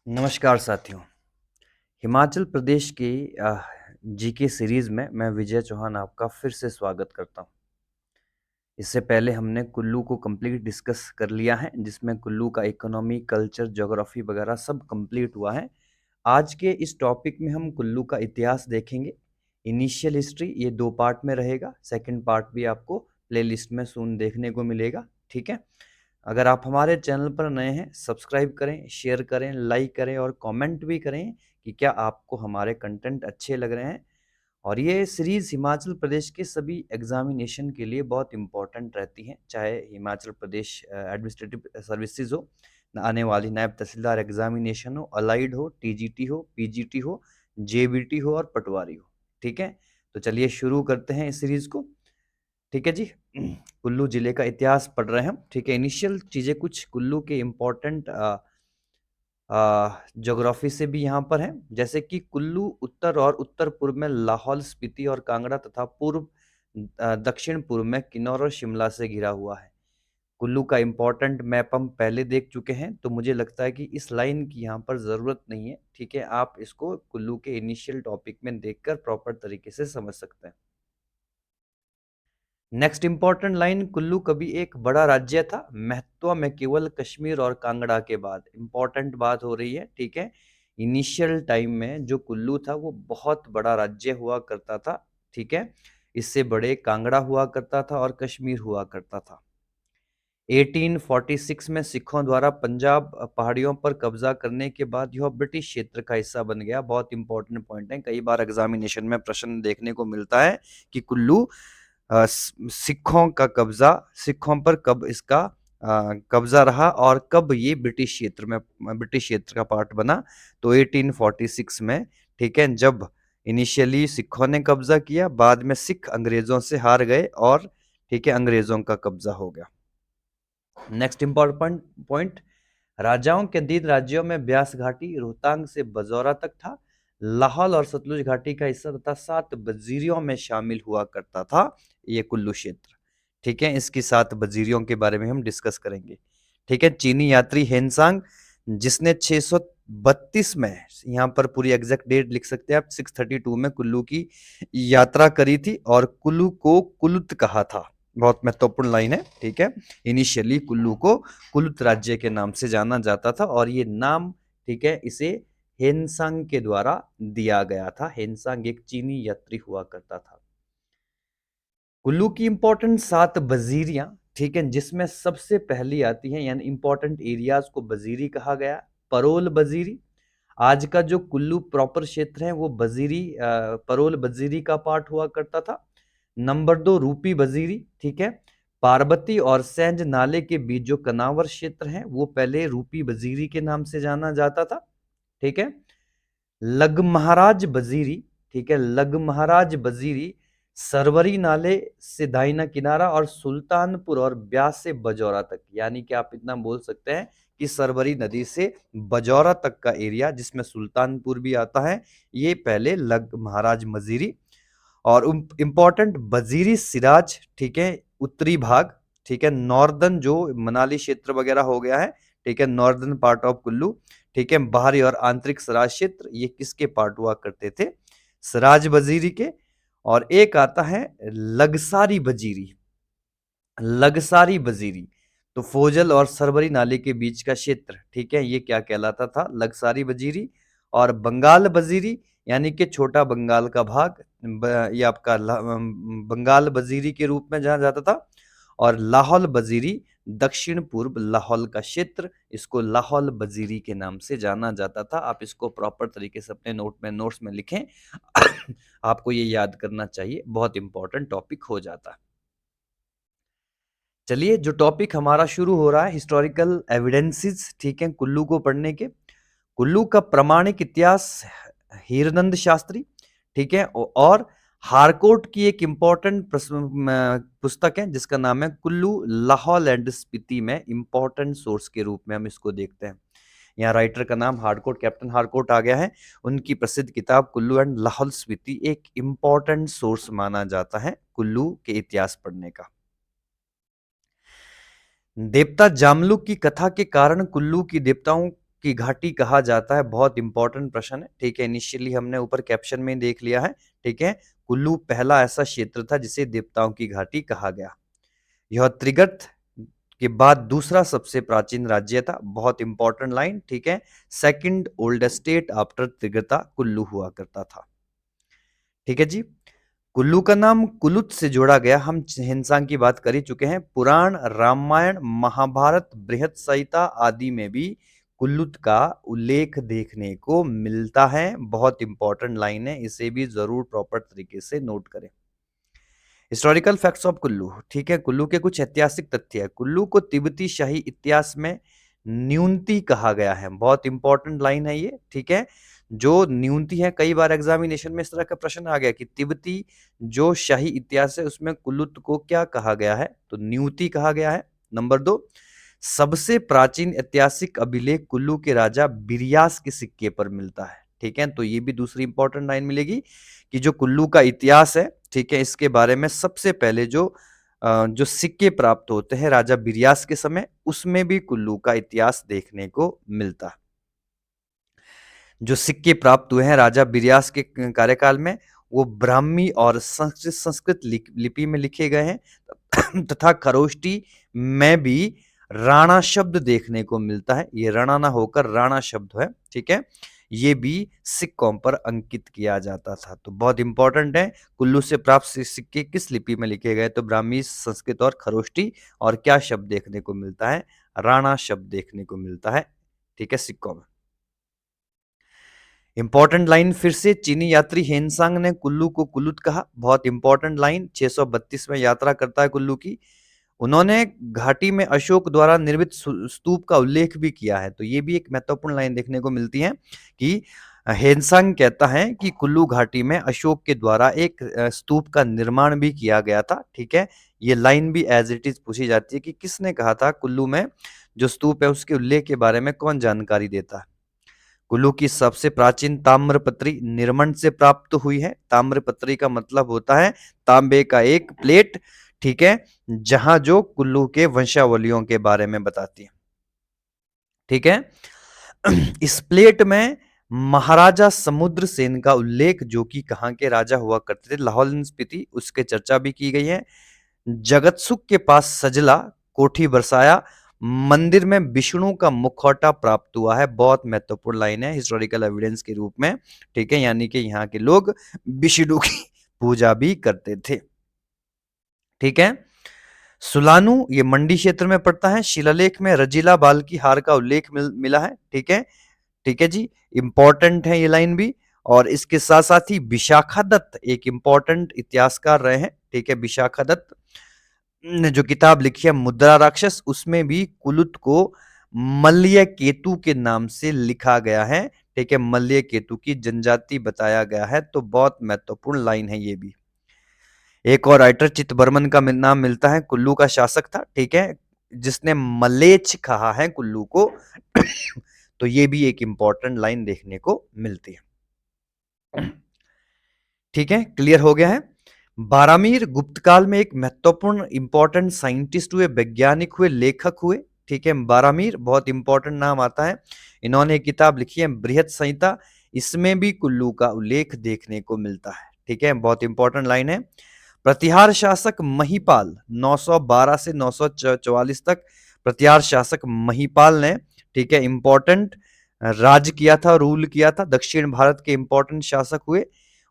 नमस्कार साथियों। हिमाचल प्रदेश की जीके सीरीज़ में मैं विजय चौहान आपका फिर से स्वागत करता हूँ। इससे पहले हमने कुल्लू को कंप्लीट डिस्कस कर लिया है, जिसमें कुल्लू का इकोनॉमी, कल्चर, ज्योग्राफी वगैरह सब कंप्लीट हुआ है। आज के इस टॉपिक में हम कुल्लू का इतिहास देखेंगे। इनिशियल हिस्ट्री ये 2 पार्ट में रहेगा, सेकंड पार्ट भी आपको प्लेलिस्ट में सून देखने को मिलेगा, ठीक है? अगर आप हमारे चैनल पर नए हैं, सब्सक्राइब करें, शेयर करें, लाइक करें और कमेंट भी करें कि क्या आपको हमारे कंटेंट अच्छे लग रहे हैं। और ये सीरीज़ हिमाचल प्रदेश के सभी एग्जामिनेशन के लिए बहुत इम्पोर्टेंट रहती हैं, चाहे हिमाचल प्रदेश एडमिनिस्ट्रेटिव सर्विसेज हो, आने वाली नायब तहसीलदार एग्जामिनेशन हो, अलाइड हो, टीजीटी हो, पीजीटी हो, जेबीटी हो और पटवारी हो, ठीक है? तो चलिए शुरू करते हैं इस सीरीज़ को। ठीक है जी। कुल्लू जिले का इतिहास पढ़ रहे हैं हम, ठीक है। इनिशियल चीज़ें कुछ कुल्लू के इम्पोर्टेंट ज्योग्राफी से भी यहाँ पर हैं, जैसे कि कुल्लू उत्तर और उत्तर पूर्व में लाहौल स्पीति और कांगड़ा तथा दक्षिण पूर्व में किन्नौर और शिमला से घिरा हुआ है। कुल्लू का इम्पोर्टेंट मैप हम पहले देख चुके हैं, तो मुझे लगता है कि इस लाइन की यहाँ पर ज़रूरत नहीं है, ठीक है। आप इसको कुल्लू के इनिशियल टॉपिक में देखकर प्रॉपर तरीके से समझ सकते हैं। नेक्स्ट इंपॉर्टेंट लाइन, कुल्लू कभी एक बड़ा राज्य था, महत्व में केवल कश्मीर और कांगड़ा के बाद। इंपॉर्टेंट बात हो रही है, ठीक है। इनिशियल टाइम में जो कुल्लू था वो बहुत बड़ा राज्य हुआ करता था, ठीक है। इससे बड़े कांगड़ा हुआ करता था और कश्मीर हुआ करता था। 1846 में सिखों द्वारा पंजाब पहाड़ियों पर कब्जा करने के बाद यह ब्रिटिश क्षेत्र का हिस्सा बन गया। बहुत इंपॉर्टेंट पॉइंट है, कई बार एग्जामिनेशन में प्रश्न देखने को मिलता है कि कुल्लू सिखों पर कब इसका कब्जा रहा और कब ये ब्रिटिश क्षेत्र का पार्ट बना। तो 1846 में, ठीक है, जब इनिशियली सिखों ने कब्जा किया, बाद में सिख अंग्रेजों से हार गए और, ठीक है, अंग्रेजों का कब्जा हो गया। नेक्स्ट इंपॉर्टेंट पॉइंट, राजाओं के अधीन राज्यों में ब्यास घाटी रोहतांग से बजौरा तक था, लाहौल और सतलुज घाटी का हिस्सा तथा 7 बजीरियों में शामिल हुआ करता था ये कुल्लू क्षेत्र, ठीक है। इसकी 7 बजीरियों के बारे में हम डिस्कस करेंगे, ठीक है। चीनी यात्री हेनसांग, जिसने 632 में, यहाँ पर पूरी एग्जैक्ट डेट लिख सकते हैं आप, 632 में कुल्लू की यात्रा करी थी और कुल्लू को कुलुत कहा था। बहुत महत्वपूर्ण लाइन है, ठीक है। इनिशियली कुल्लू को कुलुत राज्य के नाम से जाना जाता था और ये नाम, ठीक है, इसे हेनसांग के द्वारा दिया गया था। हेनसांग एक चीनी यात्री हुआ करता था। कुल्लू की इंपॉर्टेंट 7 बजीरियां, ठीक है, जिसमें सबसे पहली आती है, यानी इंपॉर्टेंट एरियाज को बजीरी कहा गया। परोल बजीरी, आज का जो कुल्लू प्रॉपर क्षेत्र है वो परोल बजीरी का पार्ट हुआ करता था। नंबर 2 रूपी बजीरी, ठीक है। पार्वती और सैंज नाले के बीच जो कनावर क्षेत्र है वो पहले रूपी बजीरी के नाम से जाना जाता था, ठीक है। लगमहाराज बजीरी, ठीक है, लगमहाराज बजीरी सरवरी नाले से दाहिना किनारा और सुल्तानपुर और ब्यास से बजौरा तक, यानी कि आप इतना बोल सकते हैं कि सरवरी नदी से बजौरा तक का एरिया, जिसमें सुल्तानपुर भी आता है, ये पहले लग महाराज मजीरी। और इंपॉर्टेंट बजीरी सिराज, ठीक है, उत्तरी भाग, ठीक है, नॉर्दर्न जो मनाली क्षेत्र वगैरह हो गया है, ठीक है, नॉर्दर्न पार्ट ऑफ कुल्लू, ठीक है, बाहरी और आंतरिक सराज क्षेत्र, ये किसके पार्ट हुआ करते थे? सराज बजीरी के। और एक आता है लगसारी बजीरी, लगसारी बजीरी, तो फोजल और सरवरी नाले के बीच का क्षेत्र, ठीक है, ये क्या कहलाता था? लगसारी बजीरी। और बंगाल बजीरी, यानी कि छोटा बंगाल का भाग, ये आपका बंगाल बजीरी के रूप में जाना जाता था। और लाहौल बजीरी, दक्षिण पूर्व लाहौल का क्षेत्र, इसको लाहौल बजीरी के नाम से जाना जाता था। आप इसको प्रॉपर तरीके से अपने नोट्स में लिखें। आपको ये याद करना चाहिए, बहुत इंपॉर्टेंट टॉपिक हो जाता है। चलिए, जो टॉपिक हमारा शुरू हो रहा है, हिस्टोरिकल एविडेंसेस, ठीक है, कुल्लू को पढ़ने के। कुल्लू का प्रमाणिक इतिहास हीरनंद शास्त्री, ठीक है, और हारकोट की एक इंपॉर्टेंट पुस्तक है जिसका नाम है कुल्लू, लाहौल एंड स्पीति में इंपॉर्टेंट सोर्स के रूप में हम इसको देखते हैं। यहाँ राइटर का नाम हारकोट, कैप्टन हारकोट आ गया है। उनकी प्रसिद्ध किताब कुल्लू एंड लाहौल स्पीति एक इंपॉर्टेंट सोर्स माना जाता है कुल्लू के इतिहास पढ़ने का। देवता जामलू की कथा के कारण कुल्लू की देवताओं की घाटी कहा जाता है? बहुत इंपॉर्टेंट प्रश्न है, ठीक है। इनिशियली हमने ऊपर कैप्शन में देख लिया है, ठीक है। कुल्लू पहला ऐसा क्षेत्र था जिसे देवताओं की घाटी कहा गया। यह त्रिगर्त के बाद दूसरा सबसे प्राचीन राज्य था। बहुत इंपॉर्टेंट लाइन, ठीक है। Second oldest state after Trigarta Kullu हुआ करता था, ठीक है जी। कुल्लू का नाम कुलुत से जोड़ा गया। हम हिंसांग की बात कर ही चुके हैं। पुराण, रामायण, महाभारत, बृहद संहिता आदि में भी कुल्लुत का उल्लेख देखने को मिलता है। बहुत इंपॉर्टेंट लाइन है, इसे भी जरूर प्रॉपर तरीके से नोट करें। हिस्टोरिकल फैक्ट्स ऑफ कुल्लू, ठीक है। कुल्लू के कुछ ऐतिहासिक तथ्य है। कुल्लू को तिब्बती शाही इतिहास में न्यूनती कहा गया है। बहुत इंपॉर्टेंट लाइन है ये, ठीक है। जो न्यूनती है, कई बार एग्जामिनेशन में इस तरह का प्रश्न आ गया कि तिब्बती जो शाही इतिहास है उसमें कुल्लू को क्या कहा गया है, तो न्यूनती कहा गया है। नंबर 2, सबसे प्राचीन ऐतिहासिक अभिलेख कुल्लू के राजा बिरियास के सिक्के पर मिलता है, ठीक है। तो ये भी दूसरी इंपॉर्टेंट लाइन मिलेगी कि जो कुल्लू का इतिहास है, ठीक है, इसके बारे में सबसे पहले जो सिक्के प्राप्त होते हैं राजा बिरियास के समय, उसमें भी कुल्लू का इतिहास देखने को मिलता है। जो सिक्के प्राप्त हुए हैं राजा बिरियास के कार्यकाल में, वो ब्राह्मी और संस्कृत लिपि में लिखे गए हैं तथा खरोष्टी में भी राणा शब्द देखने को मिलता है। ये रणा ना होकर राणा शब्द है, ठीक है। ये भी सिक्कों पर अंकित किया जाता था। तो बहुत इंपॉर्टेंट है, कुल्लू से प्राप्त सिक्के किस लिपि में लिखे गए, तो ब्राह्मी, संस्कृत और खरोष्टी। और क्या शब्द देखने को मिलता है, राणा शब्द देखने को मिलता है, ठीक है, सिक्कों में। इंपॉर्टेंट लाइन फिर से, चीनी यात्री हेनसांग ने कुल्लू को कुलुत कहा। बहुत इंपॉर्टेंट लाइन, 632 में यात्रा करता है कुल्लू की। उन्होंने घाटी में अशोक द्वारा निर्मित स्तूप का उल्लेख भी किया है। तो ये भी एक महत्वपूर्ण लाइन देखने को मिलती है कि हेनसांग कहता है कि कुल्लू घाटी में अशोक के द्वारा एक स्तूप का निर्माण भी किया गया था, ठीक है। ये लाइन भी एज इट इज पूछी जाती है कि किसने कहा था कुल्लू में जो स्तूप है उसके उल्लेख के बारे में कौन जानकारी देता है। कुल्लू की सबसे प्राचीन ताम्रपत्री निर्मंड से प्राप्त हुई है। ताम्रपत्री का मतलब होता है तांबे का एक प्लेट, ठीक है, जहां जो कुल्लू के वंशावलियों के बारे में बताती है, ठीक है। इस प्लेट में महाराजा समुद्र सेन का उल्लेख, जो कि कहां के राजा हुआ करते थे, लाहौल स्पीति, उसके चर्चा भी की गई है। जगतसुख के पास सजला कोठी बरसाया मंदिर में विष्णु का मुखौटा प्राप्त हुआ है। बहुत महत्वपूर्ण लाइन है हिस्टोरिकल एविडेंस के रूप में, ठीक है। यानी कि यहाँ के लोग विष्णु की पूजा भी करते थे, ठीक है। सुलानू ये मंडी क्षेत्र में पड़ता है। शिलालेख में रजीला बाल की हार का उल्लेख मिला है, ठीक है, ठीक है जी। इंपॉर्टेंट है ये लाइन भी। और इसके साथ साथ ही विशाखा दत्त एक इंपॉर्टेंट इतिहासकार रहे हैं, ठीक है। विशाखा दत्त ने जो किताब लिखी है मुद्रा राक्षस, उसमें भी कुलुत को मल्य केतु के नाम से लिखा गया है, ठीक है। मल्य केतु की जनजाति बताया गया है। तो बहुत महत्वपूर्ण लाइन है ये भी। एक और राइटर चित्तबर्मन का नाम मिलता है, कुल्लू का शासक था, ठीक है, जिसने मलेच्छ कहा है कुल्लू को। तो ये भी एक इंपॉर्टेंट लाइन देखने को मिलती है, ठीक है। क्लियर हो गया है। बारामीर गुप्त काल में एक महत्वपूर्ण इंपॉर्टेंट साइंटिस्ट हुए, वैज्ञानिक हुए, लेखक हुए, ठीक है। बारामीर बहुत इंपॉर्टेंट नाम आता है। इन्होंने एक किताब लिखी है बृहद संहिता, इसमें भी कुल्लू का उल्लेख देखने को मिलता है, ठीक है। बहुत इंपॉर्टेंट लाइन है। प्रतिहार शासक महिपाल 912 से 944 तक, प्रतिहार शासक महिपाल ने, ठीक है, इंपॉर्टेंट राज किया था, रूल किया था, दक्षिण भारत के इंपॉर्टेंट शासक हुए।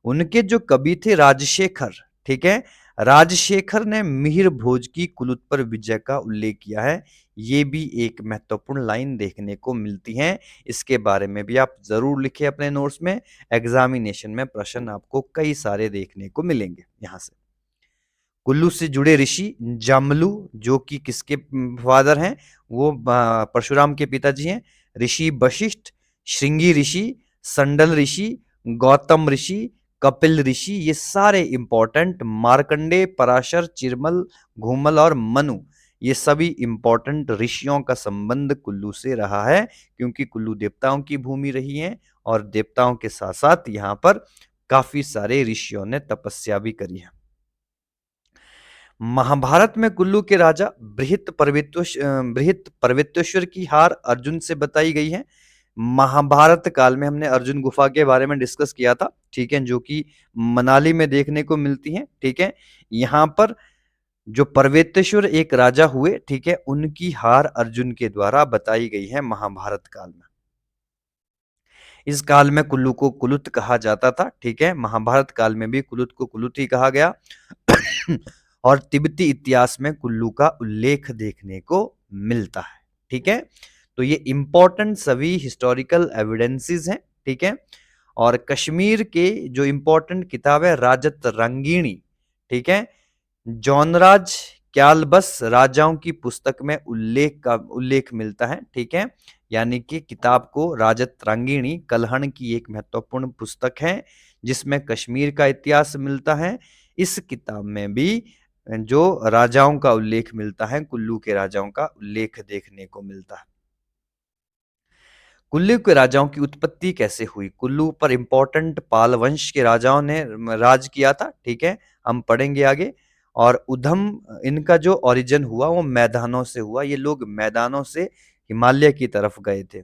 उनके जो कवि थे राजशेखर, ठीक है, राजशेखर ने मिहिर भोज की कुलुत पर विजय का उल्लेख किया है। ये भी एक महत्वपूर्ण लाइन देखने को मिलती है। इसके बारे में भी आप जरूर लिखें अपने नोट्स में। एग्जामिनेशन में प्रश्न आपको कई सारे देखने को मिलेंगे यहां से। कुल्लू से जुड़े ऋषि जामलू, जो कि किसके फादर हैं, वो परशुराम के पिताजी हैं। ऋषि वशिष्ठ, श्रृंगी ऋषि, संडल ऋषि, गौतम ऋषि, कपिल ऋषि, ये सारे इंपॉर्टेंट, मार्कंडे, पराशर, चिरमल, घूमल और मनु, ये सभी इंपॉर्टेंट ऋषियों का संबंध कुल्लू से रहा है, क्योंकि कुल्लू देवताओं की भूमि रही है और देवताओं के साथ साथ यहाँ पर काफी सारे ऋषियों ने तपस्या भी करी है। महाभारत में कुल्लू के राजा बृहत पर्वतेश्वर की हार अर्जुन से बताई गई है। महाभारत काल में हमने अर्जुन गुफा के बारे में डिस्कस किया था, ठीक है, जो कि मनाली में देखने को मिलती है, ठीक है। यहाँ पर जो पर्वतेश्वर एक राजा हुए, ठीक है, उनकी हार अर्जुन के द्वारा बताई गई है महाभारत काल में। इस काल में कुल्लू को कुलुत कहा जाता था, ठीक है, महाभारत काल में भी कुलुत को कुलुत ही कहा गया। और तिब्बती इतिहास में कुल्लू का उल्लेख देखने को मिलता है, ठीक है। तो ये इंपॉर्टेंट सभी हिस्टोरिकल एविडेंसेस हैं, ठीक है। और कश्मीर के जो इंपॉर्टेंट किताब है राजत रंगीणी, ठीक है, जॉनराज क्यालबस राजाओं की पुस्तक में उल्लेख मिलता है, ठीक है। यानी कि किताब को राजत रंगीणी कल्हण की एक महत्वपूर्ण पुस्तक है जिसमें कश्मीर का इतिहास मिलता है। इस किताब में भी जो राजाओं का उल्लेख मिलता है, कुल्लू के राजाओं का उल्लेख देखने को मिलता है। कुल्लू के राजाओं की उत्पत्ति कैसे हुई? कुल्लू पर इंपॉर्टेंट पाल वंश के राजाओं ने राज किया था, ठीक है, हम पढ़ेंगे आगे। और उधम इनका जो ओरिजिन हुआ वो मैदानों से हुआ। ये लोग मैदानों से हिमालय की तरफ गए थे।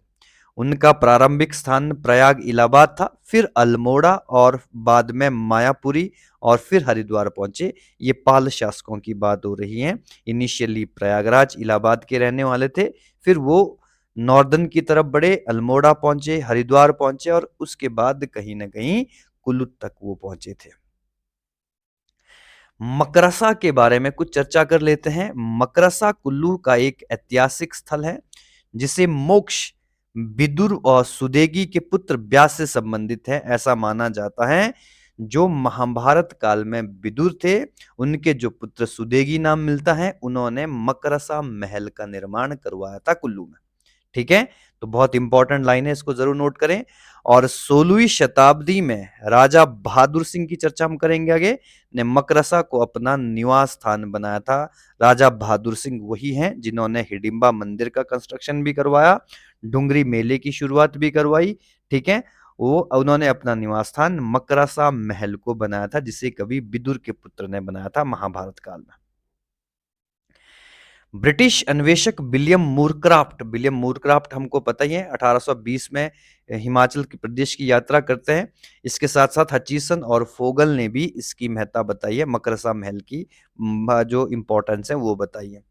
उनका प्रारंभिक स्थान प्रयाग इलाहाबाद था, फिर अल्मोड़ा और बाद में मायापुरी और फिर हरिद्वार पहुंचे। ये पाल शासकों की बात हो रही है। इनिशियली प्रयागराज इलाहाबाद के रहने वाले थे, फिर वो नॉर्दर्न की तरफ बढ़े, अल्मोड़ा पहुंचे, हरिद्वार पहुंचे और उसके बाद कहीं ना कहीं कुल्लू तक वो पहुंचे थे। मकरसा के बारे में कुछ चर्चा कर लेते हैं। मकरसा कुल्लू का एक ऐतिहासिक स्थल है जिसे मोक्ष विदुर और सुदेगी के पुत्र व्यास से संबंधित है, ऐसा माना जाता है। जो महाभारत काल में विदुर थे, उनके जो पुत्र सुदेगी नाम मिलता है, उन्होंने मकरसा महल का निर्माण करवाया था कुल्लू में, ठीक है। तो बहुत इंपॉर्टेंट लाइन है, इसको जरूर नोट करें। और 16वीं शताब्दी में राजा बहादुर सिंह की चर्चा हम करेंगे आगे, ने मकरसा को अपना निवास स्थान बनाया था। राजा बहादुर सिंह वही हैं जिन्होंने हिडिंबा मंदिर का कंस्ट्रक्शन भी करवाया, डुंगरी मेले की शुरुआत भी करवाई, ठीक है। वो उन्होंने अपना निवास स्थान मकरसा महल को बनाया था, जिसे कवि विदुर के पुत्र ने बनाया था महाभारत काल में। ब्रिटिश अन्वेषक विलियम मूरक्राफ्ट हमको पता ही है, 1820 में हिमाचल प्रदेश की यात्रा करते हैं। इसके साथ साथ हचिसन और फोगल ने भी इसकी महत्ता बताई है, मकरसा महल की जो इंपॉर्टेंस है वो बताई है।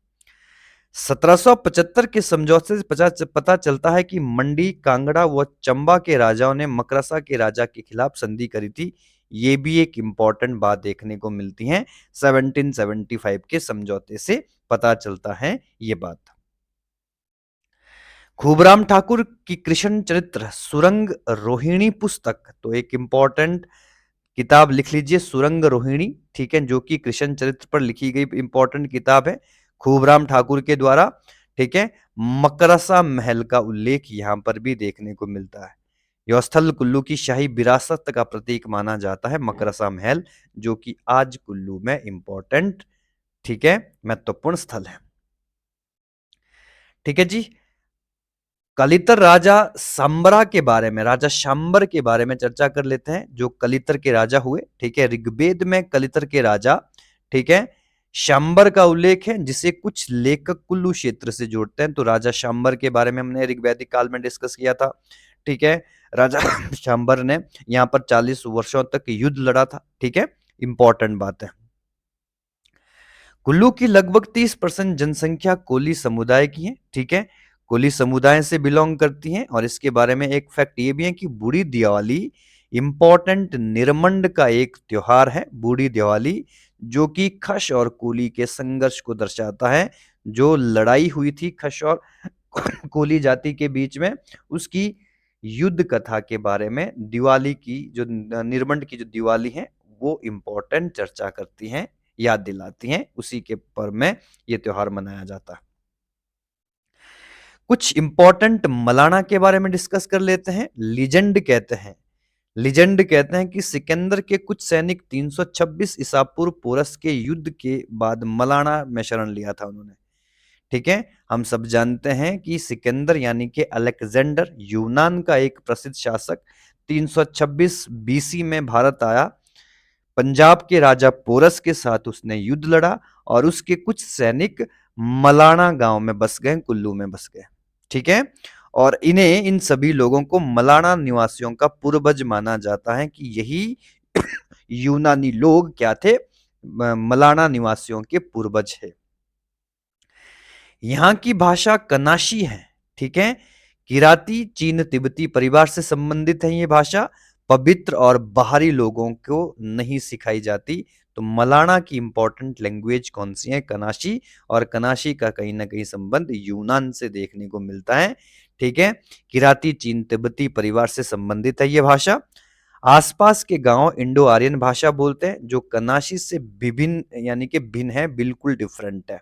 1775 के समझौते से पता चलता है कि मंडी, कांगड़ा व चंबा के राजाओं ने मकरसा के राजा के खिलाफ संधि करी थी। ये भी एक इंपॉर्टेंट बात देखने को मिलती है। 1775 के समझौते से पता चलता है ये बात। खूबराम ठाकुर की कृष्ण चरित्र सुरंग रोहिणी पुस्तक, तो एक इंपॉर्टेंट किताब लिख लीजिए सुरंग रोहिणी, ठीक है, जो कि कृष्ण चरित्र पर लिखी गई इंपॉर्टेंट किताब है खूबराम ठाकुर के द्वारा, ठीक है। मकरसा महल का उल्लेख यहां पर भी देखने को मिलता है। यह स्थल कुल्लू की शाही विरासत का प्रतीक माना जाता है, मकरसा महल, जो कि आज कुल्लू में इंपॉर्टेंट, ठीक है, महत्वपूर्ण स्थल है, ठीक है जी। कलितर राजा सांबरा के बारे में, राजा शांबर के बारे में चर्चा कर लेते हैं, जो कलितर के राजा हुए, ठीक है। ऋग्वेद में कलितर के राजा, ठीक है, शांबर का उल्लेख है, जिसे कुछ लेखक कुल्लू क्षेत्र से जोड़ते हैं। तो राजा शांबर के बारे में हमने ऋग्वैदिक काल में डिस्कस किया था, ठीक है। राजा शांबर ने यहाँ पर 40 वर्षों तक युद्ध लड़ा था, ठीक है, इंपॉर्टेंट बात है। कुल्लू की लगभग 30% जनसंख्या कोली समुदाय की है, ठीक है, कोली समुदाय से बिलोंग करती हैं। और इसके बारे में एक फैक्ट ये भी है कि बूढ़ी दिवाली इंपॉर्टेंट निरमंड का एक त्योहार है, बूढ़ी दिवाली, जो कि खश और कोली के संघर्ष को दर्शाता है। जो लड़ाई हुई थी खश और कोली जाति के बीच में, उसकी युद्ध कथा के बारे में दिवाली की जो निरमंड की जो दिवाली है वो इंपॉर्टेंट चर्चा करती हैं, याद दिलाती हैं। उसी के पर में ये त्योहार मनाया जाता है। कुछ इंपॉर्टेंट मलाना के बारे में डिस्कस कर लेते हैं। लीजेंड कहते हैं कि सिकंदर के कुछ सैनिक 326 ईसा पूर्व पोरस के युद्ध के बाद मलाना में शरण लिया था उन्होंने, ठीक है। हम सब जानते हैं कि सिकंदर यानी कि अलेक्जेंडर यूनान का एक प्रसिद्ध शासक 326 बीसी में भारत आया। पंजाब के राजा पोरस के साथ उसने युद्ध लड़ा और उसके कुछ सैनिक मलाना गांव में बस गए, कुल्लू में बस गए, ठीक है। और इन्हें इन सभी लोगों को मलाना निवासियों का पूर्वज माना जाता है कि यही यूनानी लोग क्या थे, मलाना निवासियों के पूर्वज है। यहाँ की भाषा कनाशी है, ठीक है। किराती चीन तिब्बती परिवार से संबंधित है ये भाषा, पवित्र और बाहरी लोगों को नहीं सिखाई जाती। तो मलाना की इंपॉर्टेंट लैंग्वेज कौन सी है, कनाशी, और कनाशी का कहीं ना कहीं संबंध यूनान से देखने को मिलता है, ठीक है। किराती चीन तिब्बती परिवार से संबंधित है ये भाषा। आसपास के गांव इंडो आर्यन भाषा बोलते हैं जो कनाशी से विभिन्न यानी कि भिन्न है, बिल्कुल डिफरेंट है।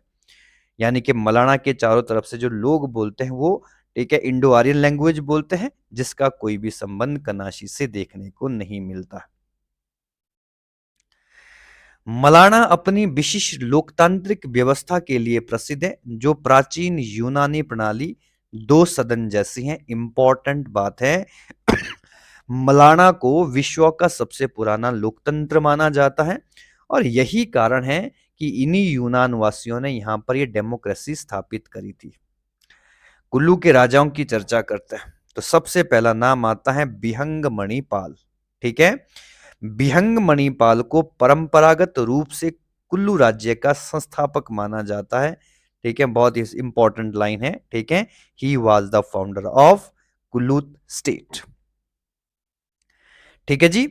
यानी कि मलाना के चारों तरफ से जो लोग बोलते हैं वो, ठीक है, इंडो आर्यन लैंग्वेज बोलते हैं जिसका कोई भी संबंध कनाशी से देखने को नहीं मिलता। मलाना अपनी विशिष्ट लोकतांत्रिक व्यवस्था के लिए प्रसिद्ध है जो प्राचीन यूनानी प्रणाली दो सदन जैसी है। इंपॉर्टेंट बात है मलाना को विश्व का सबसे पुराना लोकतंत्र माना जाता है और यही कारण है कि इन्हीं यूनान वासियों ने यहां पर ये डेमोक्रेसी स्थापित करी थी। कुल्लू के राजाओं की चर्चा करते हैं तो सबसे पहला नाम आता है बिहंग मणिपाल, ठीक है। बिहंग मणिपाल को परंपरागत रूप से कुल्लू राज्य का संस्थापक माना जाता है, ठीक है। बहुत ही इंपॉर्टेंट लाइन है, ठीक है। He was the founder of Kullu state, ठीक है जी।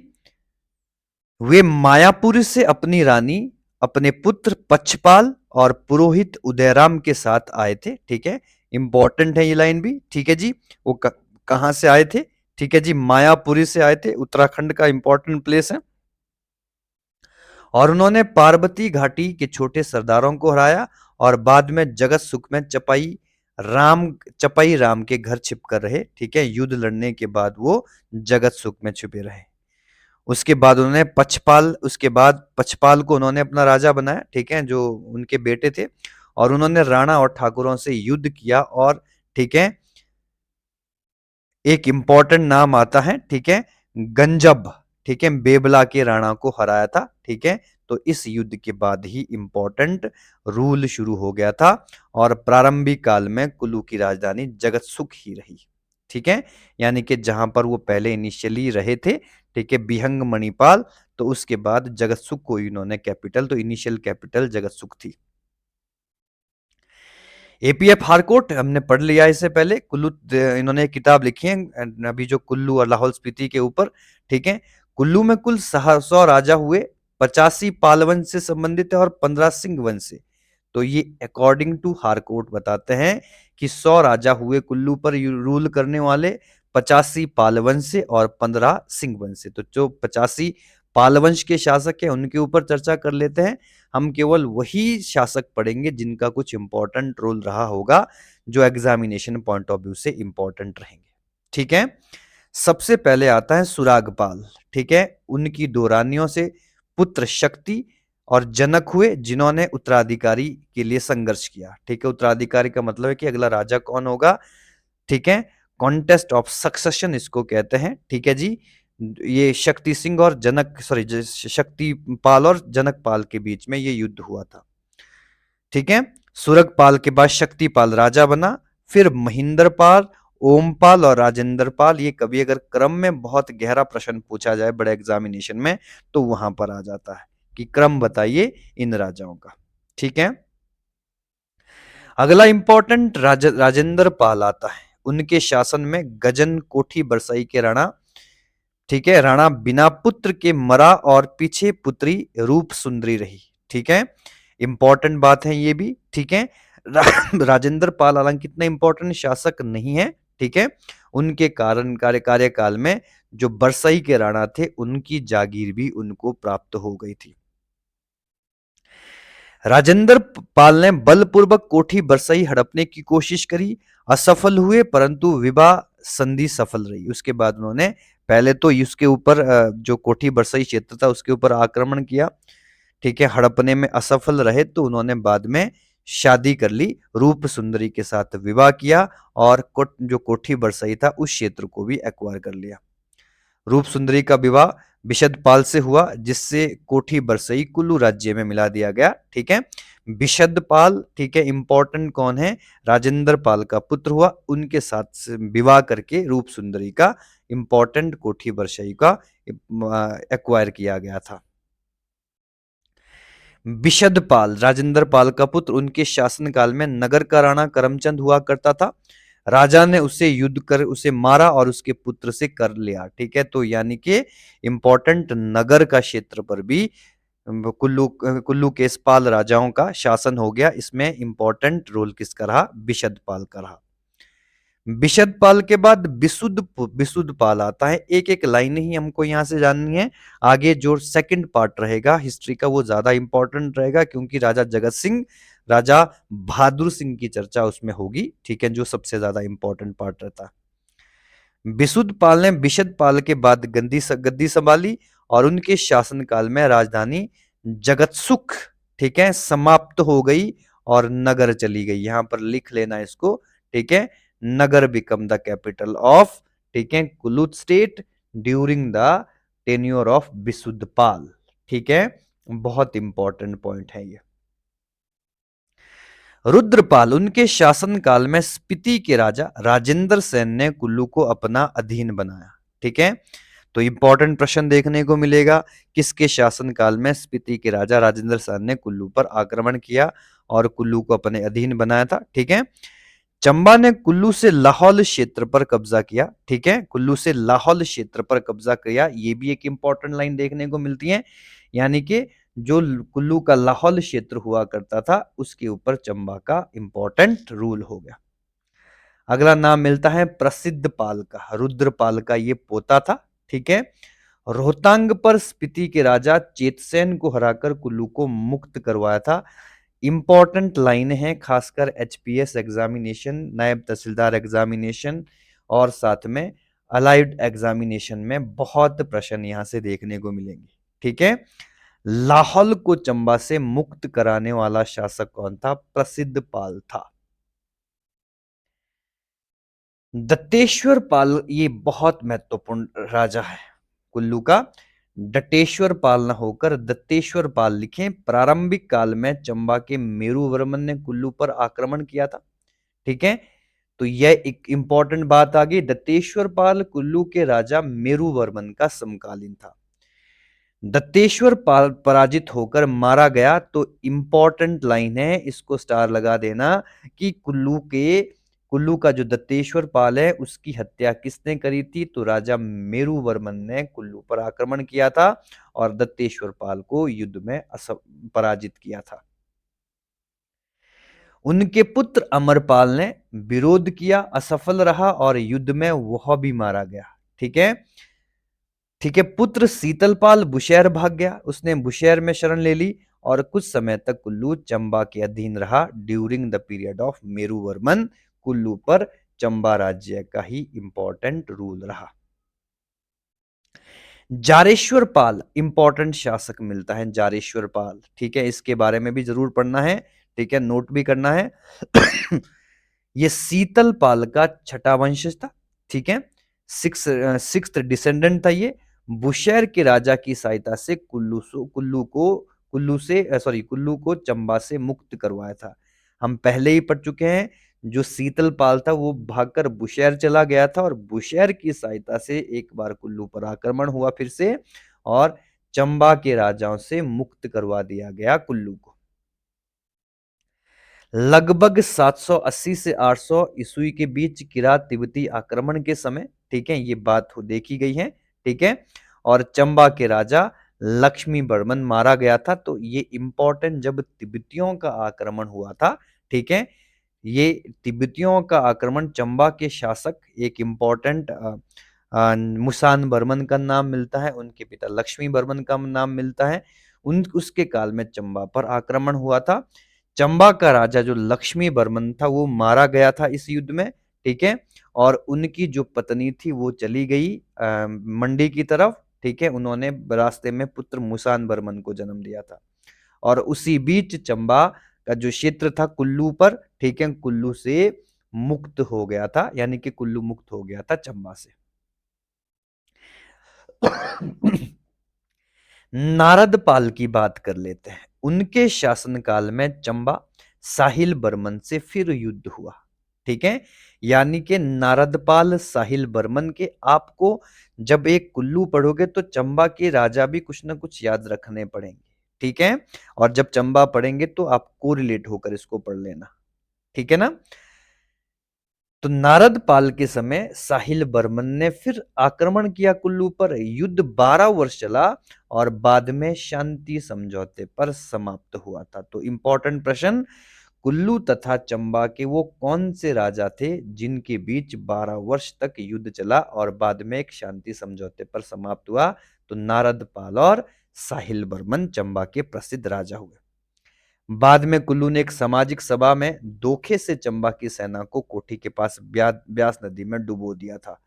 वे मायापुर से अपनी रानी, अपने पुत्र पक्षपाल और पुरोहित उदयराम के साथ आए थे, ठीक है। इंपॉर्टेंट है ये लाइन भी, ठीक है जी। वो कहां से आए थे, ठीक है जी, मायापुरी से आए थे, उत्तराखंड का इंपॉर्टेंट प्लेस है। और उन्होंने पार्वती घाटी के छोटे सरदारों को हराया और बाद में जगत सुख में चपाई राम के घर छिप कर रहे, ठीक है। युद्ध लड़ने के बाद वो जगत सुख में छुपे रहे। उसके बाद पछपाल को उन्होंने अपना राजा बनाया, ठीक है, जो उनके बेटे थे। और उन्होंने राणा और ठाकुरों से युद्ध किया और, ठीक है, एक इंपॉर्टेंट नाम आता है, ठीक है, गंजब, ठीक है, बेबला के राणा को हराया था, ठीक है। तो इस युद्ध के बाद ही इंपॉर्टेंट रूल शुरू हो गया था और प्रारंभिक काल में कुल्लू की राजधानी जगत सुख ही रही, ठीक है। यानी कि जहां पर वो पहले इनिशियली रहे थे, ठीक है, बिहंग मणिपाल, तो उसके बाद जगत सुख को इन्होंने कैपिटल, तो इनिशियल कैपिटल जगत सुख थी। एपीएफ हारकोट हमने पढ़ लिया इससे पहले। कुल्लू इन्होंने एक किताब लिखी है अभी जो कुल्लू और लाहौल स्पीति के ऊपर, ठीक है। कुल्लू में कुल 100 राजा हुए, 85 पाल वंश से संबंधित है और 15 सिंह वंश से। तो ये अकॉर्डिंग टू हारकोट बताते हैं कि 100 राजा हुए कुल्लू पर रूल करने वाले, 85 पाल वंश से और 15 सिंह वंश से। तो जो 85 पाल वंश के शासक है उनके ऊपर चर्चा कर लेते हैं। हम केवल वही शासक पढ़ेंगे जिनका कुछ इंपॉर्टेंट रोल रहा होगा, जो एग्जामिनेशन पॉइंट ऑफ व्यू से इंपॉर्टेंट रहेंगे, ठीक है। सबसे पहले आता है सुरागपाल, ठीक है। उनकी दो रानियों से पुत्र शक्ति और जनक हुए जिन्होंने उत्तराधिकारी के लिए संघर्ष किया, ठीक है। उत्तराधिकारी का मतलब है कि अगला राजा कौन होगा, ठीक है। कॉन्टेस्ट ऑफ सक्सेशन इसको कहते हैं, ठीक है जी। ये शक्ति सिंह और शक्तिपाल और जनकपाल के बीच में ये युद्ध हुआ था, ठीक है। सुरगपाल के बाद शक्तिपाल राजा बना, फिर महेंद्रपाल, ओमपाल और राजेंद्रपाल। ये कभी अगर क्रम में बहुत गहरा प्रश्न पूछा जाए बड़े एग्जामिनेशन में तो वहां पर आ जाता है कि क्रम बताइए इन राजाओं का, ठीक है। अगला इंपॉर्टेंट राजेंद्र पाल आता है। उनके शासन में गजन कोठी बरसाई के राणा, ठीक है, राणा बिना पुत्र के मरा और पीछे पुत्री रूप सुंदरी रही, ठीक है। इंपॉर्टेंट बात है ये भी, ठीक है। राजेंद्र पाल हालांकि इतना इंपॉर्टेंट शासक नहीं है, ठीक है। उनके कारण कार्यकाल में जो बरसई के राणा थे उनकी जागीर भी उनको प्राप्त हो गई थी। राजेंद्र पाल ने बलपूर्वक कोठी बरसई हड़पने की कोशिश करी, असफल हुए, परंतु विवाह संधि सफल रही। उसके बाद उन्होंने पहले तो इसके ऊपर जो कोठी बरसई क्षेत्र था उसके ऊपर आक्रमण किया, ठीक है। हड़पने में असफल रहे तो उन्होंने बाद में शादी कर ली, रूप सुंदरी के साथ विवाह किया और जो कोठी बरसई था उस क्षेत्र को भी एक्वायर कर लिया। रूप सुंदरी का विवाह विशद पाल से हुआ जिससे कोठी बरसई कुल्लू राज्य में मिला दिया गया, ठीक है। विशदपाल, ठीक है, इंपॉर्टेंट कौन है, राजेंद्र पाल का पुत्र हुआ, उनके साथ विवाह करके रूप सुंदरी का इंपॉर्टेंट कोठी बरसई का एक्वायर किया गया था। विशदपाल राजेंद्र पाल का पुत्र, उनके शासनकाल में नगर का राणा करमचंद हुआ करता था। राजा ने उसे युद्ध कर उसे मारा और उसके पुत्र से कर लिया, ठीक है। तो यानी कि इंपॉर्टेंट नगर का क्षेत्र पर भी कुल्लू केशपाल राजाओं का शासन हो गया। इसमें इंपॉर्टेंट रोल किसका रहा, विशदपाल का रहा। विशदपाल के बाद विशुद्धपाल आता है। एक एक लाइन ही हमको यहां से जाननी है। आगे जो सेकंड पार्ट रहेगा हिस्ट्री का वो ज्यादा इंपॉर्टेंट रहेगा, क्योंकि राजा जगत सिंह, राजा बहादुर सिंह की चर्चा उसमें होगी, ठीक है, जो सबसे ज्यादा इंपॉर्टेंट पार्ट रहता है। विशुद्धपाल ने विशदपाल के बाद गद्दी संभाली और उनके शासनकाल में राजधानी जगतसुख, ठीक है, समाप्त हो गई और नगर चली गई। यहां पर लिख लेना इसको, ठीक है। Nagar become the capital of, ठीक है, Kullu state during the tenure of Vishuddhpal, ठीक है। बहुत इंपॉर्टेंट पॉइंट है ये। रुद्रपाल, उनके शासनकाल में स्पीति के राजा राजेंद्र सेन ने कुल्लू को अपना अधीन बनाया, ठीक है। तो इंपॉर्टेंट प्रश्न देखने को मिलेगा, किसके शासनकाल में स्पीति के राजा राजेंद्र सेन ने कुल्लू पर आक्रमण किया और कुल्लू को अपने अधीन बनाया था, ठीक है। चंबा ने कुल्लू से लाहौल क्षेत्र पर कब्जा किया, ठीक है, कुल्लू से लाहौल क्षेत्र पर कब्जा किया। ये भी एक इंपॉर्टेंट लाइन देखने को मिलती है, यानी कि जो कुल्लू का लाहौल क्षेत्र हुआ करता था उसके ऊपर चंबा का इंपॉर्टेंट रूल हो गया। अगला नाम मिलता है प्रसिद्ध पाल का, रुद्रपाल का ये पोता था, ठीक है। रोहतांग पर स्पीति के राजा चेतसेन को हराकर कुल्लू को मुक्त करवाया था। इंपॉर्टेंट लाइन है, खासकर एचपीएस एग्जामिनेशन, नायब तहसीलदार एग्जामिनेशन और साथ में अलाइड एग्जामिनेशन में बहुत प्रश्न यहां से देखने को मिलेंगे, ठीक है। लाहौल को चंबा से मुक्त कराने वाला शासक कौन था, प्रसिद्ध पाल था। दत्तेश्वर पाल ये बहुत महत्वपूर्ण राजा है कुल्लू का। दत्तेश्वर पाल न होकर दत्तेश्वर पाल लिखें। प्रारंभिक काल में चंबा के मेरुवर्मन ने कुल्लू पर आक्रमण किया था, ठीक है। तो यह एक इंपॉर्टेंट बात आ गई, दत्तेश्वर पाल कुल्लू के राजा मेरुवर्मन का समकालीन था। दत्तेश्वर पाल पराजित होकर मारा गया। तो इंपॉर्टेंट लाइन है, इसको स्टार लगा देना कि कुल्लू का जो दत्तेश्वर पाल है उसकी हत्या किसने करी थी, तो राजा मेरुवर्मन ने कुल्लू पर आक्रमण किया था और दत्तेश्वर पाल को युद्ध में पराजित किया था। उनके पुत्र अमरपाल ने विरोध किया, असफल रहा और युद्ध में वह भी मारा गया, ठीक है। ठीक है, पुत्र शीतलपाल बुशहर भाग गया, उसने बुशहर में शरण ले ली और कुछ समय तक कुल्लू चंबा के अधीन रहा। During the period of Meruvarman Kullu पर चंबा राज्य का ही इंपॉर्टेंट रूल रहा। जारेश्वर पाल इंपॉर्टेंट शासक मिलता है, जारेश्वर पाल, ठीक है, इसके बारे में भी जरूर पढ़ना है, ठीक है, नोट भी करना है। ये शीतल पाल का छठा वंशज था, ठीक है, सिक्स्थ डिसेंडेंट था ये। बुशहर के राजा की सहायता से कुल्लू को चंबा से मुक्त करवाया था। हम पहले ही पढ़ चुके हैं, जो शीतल पाल था वो भागकर बुशहर चला गया था और बुशहर की सहायता से एक बार कुल्लू पर आक्रमण हुआ फिर से और चंबा के राजाओं से मुक्त करवा दिया गया कुल्लू को। लगभग 780 से 800 ईस्वी के बीच किरात तिब्बती आक्रमण के समय, ठीक है, ये बात देखी गई है, ठीक है, और चंबा के राजा लक्ष्मी बर्मन मारा गया था। तो ये इंपॉर्टेंट, जब तिब्बतियों का आक्रमण हुआ था, ठीक है, ये तिब्बतियों का आक्रमण, चंबा के शासक एक इंपॉर्टेंट मुसान बर्मन का नाम मिलता है, उनके पिता लक्ष्मी बर्मन का नाम मिलता है। उसके काल में चंबा पर आक्रमण हुआ था। चंबा का राजा जो लक्ष्मी बर्मन था वो मारा गया था इस युद्ध में, ठीक है, और उनकी जो पत्नी थी वो चली गई मंडी की तरफ, ठीक है, उन्होंने रास्ते में पुत्र मुसान बर्मन को जन्म दिया था और उसी बीच चंबा का जो क्षेत्र था कुल्लू पर, ठीक है, कुल्लू से मुक्त हो गया था, यानी कि कुल्लू मुक्त हो गया था चंबा से। नारद पाल की बात कर लेते हैं। उनके शासनकाल में चंबा साहिल बर्मन से फिर युद्ध हुआ। ठीक है, यानी कि नारदपाल साहिल बर्मन के, आपको जब एक कुल्लू पढ़ोगे तो चंबा के राजा भी कुछ ना कुछ याद रखने पड़ेंगे। ठीक है, और जब चंबा पढ़ेंगे तो आप कोरिलेट होकर इसको पढ़ लेना। ठीक है ना। तो नारदपाल के समय साहिल बर्मन ने फिर आक्रमण किया कुल्लू पर। युद्ध 12 वर्ष चला और बाद में शांति समझौते पर समाप्त हुआ था। तो इंपॉर्टेंट प्रश्न, कुल्लू तथा चंबा के वो कौन से राजा थे जिनके बीच 12 वर्ष तक युद्ध चला और बाद में एक शांति समझौते पर समाप्त हुआ? तो नारदपाल और साहिल बर्मन चंबा के प्रसिद्ध राजा हुए। बाद में कुल्लू ने एक सामाजिक सभा में धोखे से चंबा की सेना को कोठी के पास ब्यास नदी में डुबो दिया था।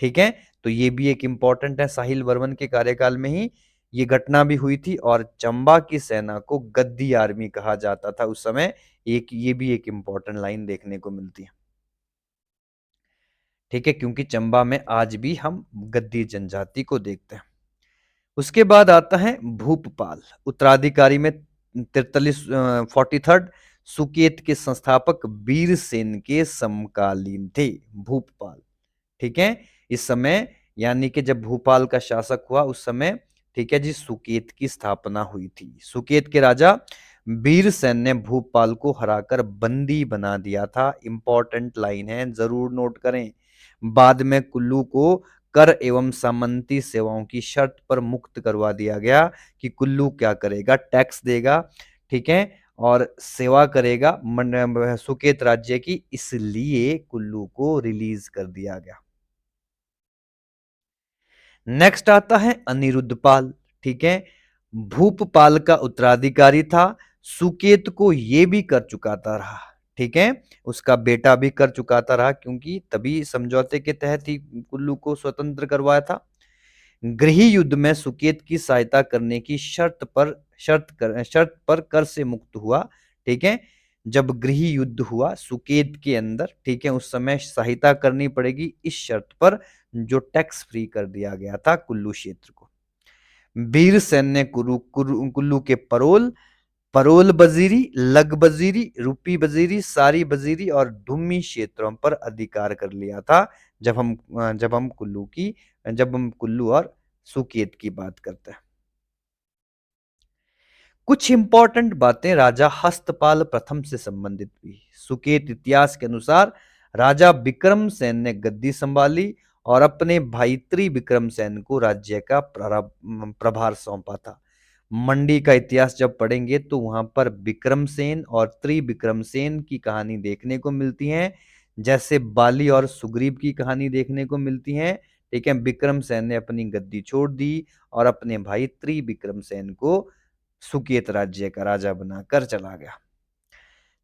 ठीक है, तो ये भी एक इंपॉर्टेंट है, साहिल बर्मन के कार्यकाल में ही ये घटना भी हुई थी और चंबा की सेना को गद्दी आर्मी कहा जाता था उस समय। एक ये भी एक इंपॉर्टेंट लाइन देखने को मिलती है। ठीक है, क्योंकि चंबा में आज भी हम गद्दी जनजाति को देखते हैं। उसके बाद आता है भूपपाल। उत्तराधिकारी में 43 सुकेत के संस्थापक वीरसेन के समकालीन थे भूपपाल। ठीक है, इस समय यानी कि जब भूपाल का शासक हुआ उस समय, ठीक है जी, सुकेत की स्थापना हुई थी। सुकेत के राजा वीरसेन ने भूपाल को हराकर बंदी बना दिया था। इंपॉर्टेंट लाइन है, जरूर नोट करें। बाद में कुल्लू को कर एवं सामंती सेवाओं की शर्त पर मुक्त करवा दिया गया कि कुल्लू क्या करेगा, टैक्स देगा। ठीक है, और सेवा करेगा सुकेत राज्य की, इसलिए कुल्लू को रिलीज कर दिया गया। नेक्स्ट आता है अनिरुद्धपाल। ठीक है, भूपपाल का उत्तराधिकारी था। सुकेत को ये भी कर चुकाता रहा। ठीक है, उसका बेटा भी कर चुकाता रहा, क्योंकि तभी समझौते के तहत ही कुल्लू को स्वतंत्र करवाया था। गृह युद्ध में सुकेत की सहायता करने की शर्त पर कर से मुक्त हुआ। ठीक है, जब गृह युद्ध हुआ सुकेत के अंदर, ठीक है, उस समय सहायता करनी पड़ेगी इस शर्त पर, जो टैक्स फ्री कर दिया गया था कुल्लू क्षेत्र को। वीरसेन ने कुल्लू के परोल, परोल बजीरी, लग बजीरी, रूपी बजीरी, सारी बजीरी और धुम्मी क्षेत्रों पर अधिकार कर लिया था। जब हम कुल्लू और सुकेत की बात करते हैं। कुछ इंपॉर्टेंट बातें राजा हस्तपाल प्रथम से संबंधित हुई। सुकेत इतिहास के अनुसार राजा विक्रमसेन ने गद्दी संभाली और अपने भाई त्रिविक्रमसेन को राज्य का प्रभार सौंपा था। मंडी का इतिहास जब पढ़ेंगे तो वहां पर विक्रमसेन और त्रिविक्रमसेन की कहानी देखने को मिलती है, जैसे बाली और सुग्रीव की कहानी देखने को मिलती है। ठीक है, विक्रमसेन ने अपनी गद्दी छोड़ दी और अपने भाई त्रिविक्रमसेन को सुकेत राज्य का राजा बनाकर चला गया।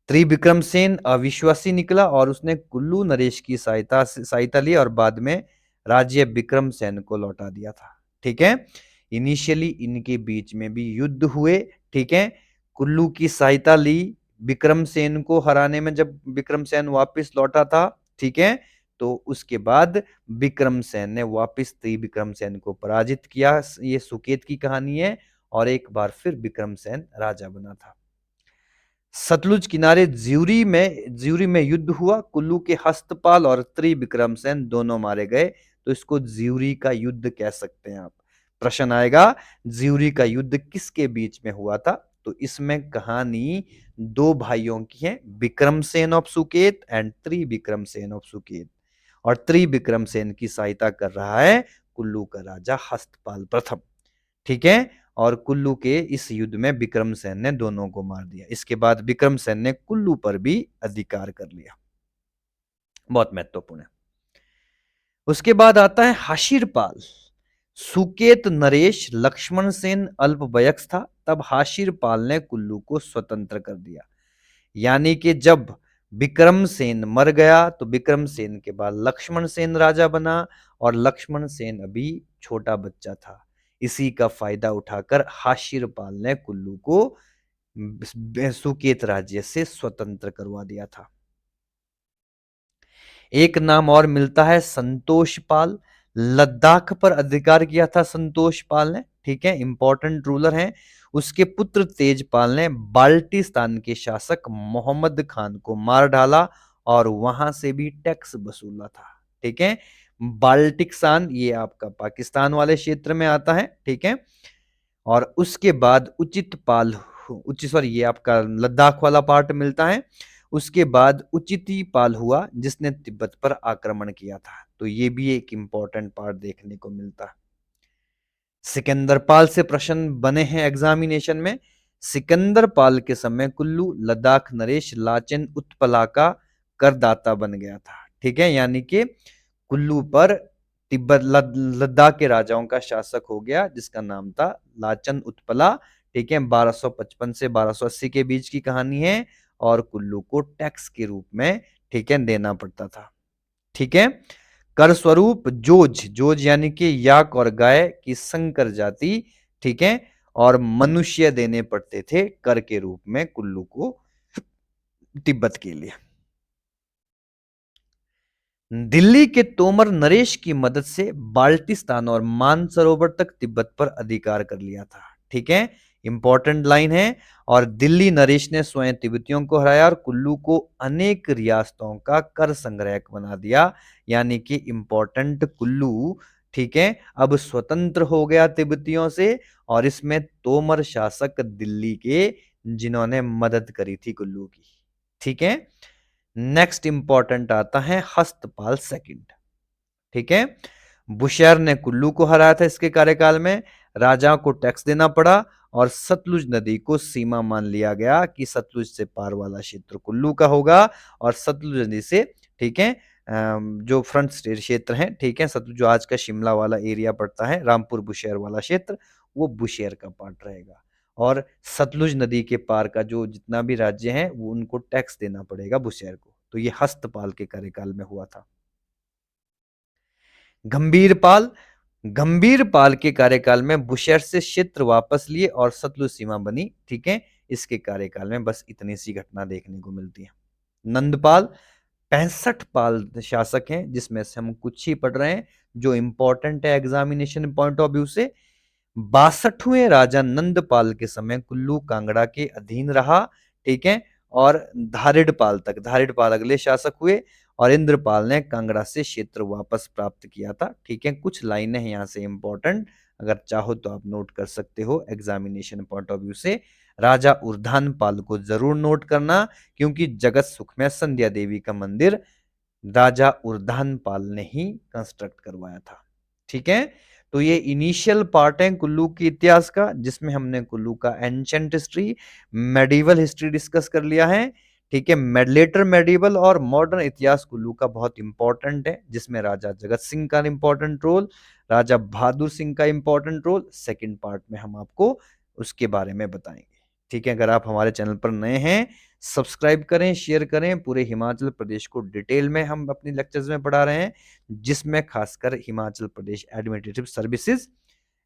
त्रिविक्रमसेन अविश्वासी निकला और उसने कुल्लू नरेश की सहायता ली और बाद में राज्य विक्रमसेन को लौटा दिया था। ठीक है, इनिशियली इनके बीच में भी युद्ध हुए। ठीक है, कुल्लू की सहायता ली विक्रमसेन को हराने में, जब विक्रमसेन वापस लौटा था। ठीक है, तो उसके बाद विक्रमसेन ने वापस त्रिविक्रमसेन को पराजित किया। ये सुकेत की कहानी है और एक बार फिर विक्रमसेन राजा बना था। सतलुज किनारे ज्यूरी में युद्ध हुआ। कुल्लू के हस्तपाल और त्रिविक्रमसेन दोनों मारे गए, तो इसको ज्यूरी का युद्ध कह सकते हैं आप। प्रश्न आएगा ज्यूरी का युद्ध किसके बीच में हुआ था? तो इसमें कहानी दो भाइयों की है, Vikramsen of Suket and Trivikramsen of Suket, और त्रिविक्रमसेन की सहायता कर रहा है कुल्लू का राजा हस्तपाल प्रथम। ठीक है, और कुल्लू के इस युद्ध में विक्रमसेन ने दोनों को मार दिया। इसके बाद विक्रमसेन ने कुल्लू पर भी अधिकार कर लिया। बहुत महत्वपूर्ण है। उसके बाद आता है हाशिरपाल। सुकेत नरेश लक्ष्मण सेन अल्पवयस्क था, तब हाशिरपाल ने कुल्लू को स्वतंत्र कर दिया। यानी कि जब विक्रमसेन मर गया तो विक्रमसेन के बाद लक्ष्मण सेन राजा बना, और लक्ष्मण सेन अभी छोटा बच्चा था। इसी का फायदा उठाकर हाशिरपाल ने कुल्लू को सुकेत राज्य से स्वतंत्र करवा दिया था। एक नाम और मिलता है संतोषपाल। लद्दाख पर अधिकार किया था संतोषपाल ने। ठीक है, इंपॉर्टेंट रूलर हैं। उसके पुत्र तेजपाल ने बाल्टिस्तान के शासक मोहम्मद खान को मार डाला और वहां से भी टैक्स वसूला था। ठीक है, बाल्टिस्तान ये आपका पाकिस्तान वाले क्षेत्र में आता है। ठीक है, और उसके बाद उचित पाल, उचित सॉरी ये आपका लद्दाख वाला पार्ट मिलता है। उसके बाद उचिती पाल हुआ जिसने तिब्बत पर आक्रमण किया था, तो ये भी एक इंपॉर्टेंट पार्ट देखने को मिलता है। सिकंदरपाल से प्रश्न बने हैं एग्जामिनेशन में। सिकंदरपाल के समय कुल्लू लद्दाख नरेश लाचेन उत्पला का करदाता बन गया था। ठीक है, यानी कि कुल्लू पर तिब्बत लद्दाख के राजाओं का शासक हो गया जिसका नाम था लाचन उत्पला। ठीक है, 1255 से 1280 के बीच की कहानी है और कुल्लू को टैक्स के रूप में, ठीक है, देना पड़ता था। ठीक है, कर स्वरूप जोज, जोज यानी कि याक और गाय की संकर जाति, ठीक है, और मनुष्य देने पड़ते थे कर के रूप में कुल्लू को, तिब्बत के लिए। दिल्ली के तोमर नरेश की मदद से बाल्टिस्तान और मानसरोवर तक तिब्बत पर अधिकार कर लिया था। ठीक है, इंपॉर्टेंट लाइन है। और दिल्ली नरेश ने स्वयं तिब्बतियों को हराया और कुल्लू को अनेक रियासतों का कर संग्रहक बना दिया, यानी कि इंपॉर्टेंट कुल्लू, ठीक है, अब स्वतंत्र हो गया तिब्बतियों से। और इसमें तोमर शासक दिल्ली के जिन्होंने मदद करी थी कुल्लू की। ठीक है, नेक्स्ट इंपॉर्टेंट आता है हस्तपाल सेकंड। ठीक है, बुशहर ने कुल्लू को हराया था इसके कार्यकाल में। राजा को टैक्स देना पड़ा और सतलुज नदी को सीमा मान लिया गया कि सतलुज से पार वाला क्षेत्र कुल्लू का होगा और सतलुज नदी से, ठीक है, जो फ्रंट क्षेत्र है, ठीक है, सतलुज जो आज का शिमला वाला एरिया पड़ता है, रामपुर बुशहर वाला क्षेत्र, वो बुशहर का पार्ट रहेगा। और सतलुज नदी के पार का जो जितना भी राज्य है वो उनको टैक्स देना पड़ेगा बुशहर को। तो ये हस्तपाल के कार्यकाल में हुआ था। गंभीरपाल, गंभीरपाल के कार्यकाल में बुशहर से क्षेत्र वापस लिए और सतलुज सीमा बनी। ठीक है, इसके कार्यकाल में बस इतनी सी घटना देखने को मिलती है। नंदपाल 65 पाल शासक हैं जिसमें से हम कुछ ही पढ़ रहे हैं जो इंपॉर्टेंट है एग्जामिनेशन पॉइंट ऑफ व्यू से। 62वें राजा नंदपाल के समय कुल्लू कांगड़ा के अधीन रहा। ठीक है, और धारिडपाल तक, धारिडपाल अगले शासक हुए और इंद्रपाल ने कांगड़ा से क्षेत्र वापस प्राप्त किया था। ठीक है, कुछ लाइनें हैं यहां से इंपॉर्टेंट, अगर चाहो तो आप नोट कर सकते हो एग्जामिनेशन पॉइंट ऑफ व्यू से। राजा उर्धान पाल को जरूर नोट करना क्योंकि जगत सुख में संध्या देवी का मंदिर राजा उर्धान पाल ने ही कंस्ट्रक्ट करवाया था। ठीक है, तो ये इनिशियल पार्ट है कुल्लू के इतिहास का जिसमें हमने कुल्लू का ancient history, medieval history discuss कर लिया है। ठीक है, लेटर मेडिवल और मॉडर्न इतिहास कुल्लू का बहुत इंपॉर्टेंट है जिसमें राजा जगत सिंह का इंपॉर्टेंट रोल, राजा बहादुर सिंह का इंपॉर्टेंट रोल सेकंड पार्ट में हम आपको उसके बारे में बताएंगे। ठीक है, अगर आप हमारे चैनल पर नए हैं सब्सक्राइब करें, शेयर करें। पूरे हिमाचल प्रदेश को डिटेल में हम अपने लेक्चर्स में पढ़ा रहे हैं जिसमें खासकर Himachal Pradesh administrative services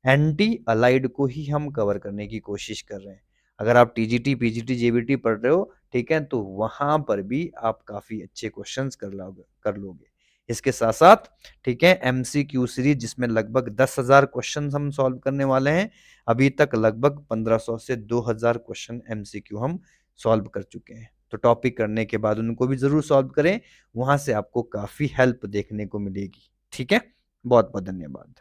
anti allied को ही हम कवर करने की कोशिश कर रहे हैं। अगर आप टीजीटी पीजीटी जेबीटी पढ़ रहे हो, ठीक है, तो वहां पर भी आप काफी अच्छे क्वेश्चंस कर लोगे। इसके साथ साथ, ठीक है, एमसीक्यू सीरीज जिसमें लगभग 10,000 क्वेश्चन हम सॉल्व करने वाले हैं। अभी तक लगभग 1500 से 2000 क्वेश्चन एमसीक्यू हम सॉल्व कर चुके हैं। तो टॉपिक करने के बाद उनको भी जरूर सॉल्व करें, वहां से आपको काफी हेल्प देखने को मिलेगी। ठीक है, बहुत बहुत धन्यवाद।